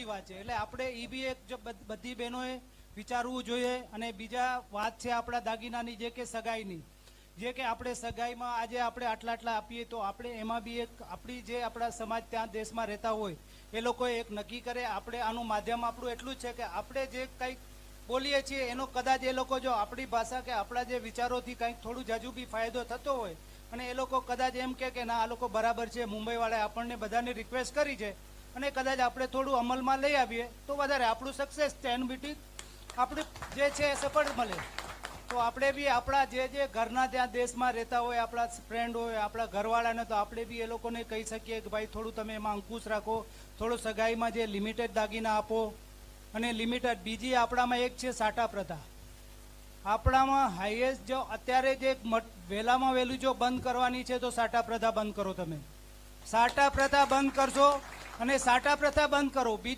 ખોટી વાત છે. એટલે આપણે એ બી એક બધી બહેનોએ વિચારવું જોઈએ. અને બીજા વાત છે આપણા દાગીનાની, જે કે સગાઈની, જે કે આપણે સગાઈમાં આજે આપણે આટલા આપીએ તો આપણે એમાં બી એક આપણી જે આપણા સમાજ ત્યાં દેશમાં રહેતા હોય એ લોકોએ એક નક્કી કરે. આપણે આનું માધ્યમ આપણું એટલું જ છે કે આપણે જે કંઈક બોલીએ છીએ એનો કદાચ એ લોકો જો આપણી ભાષા કે આપણા જે વિચારોથી કંઈક થોડું જાજુ બી ફાયદો થતો હોય અને એ લોકો કદાચ એમ કે ના આ લોકો બરાબર છે, મુંબઈવાળાએ આપણને બધાને રિક્વેસ્ટ કરી છે અને કદાચ આપણે થોડું અમલમાં લઈ આવીએ તો વધારે આપણું સક્સેસ છે, એનું મીટિંગ આપણું જે છે એ સફળ મળે. તો આપણે બી આપણા જે ઘરના ત્યાં દેશમાં રહેતા હોય, આપણા ફ્રેન્ડ હોય, આપણા ઘરવાળાને, તો આપણે બી એ લોકોને કહી શકીએ કે ભાઈ થોડું તમે એમાં અંકુશ રાખો, થોડું સગાઈમાં જે લિમિટેડ દાગીના આપો. અને લિમિટેડ બીજી આપણામાં એક છે સાટા પ્રથા. આપણામાં હાઈએસ્ટ જો અત્યારે જે વહેલામાં વહેલું જો બંધ કરવાની છે તો સાટા પ્રથા બંધ કરો. તમે સાટા પ્રથા બંધ કરશો અને સાટા પ્રથા બંધ કરો. બીજું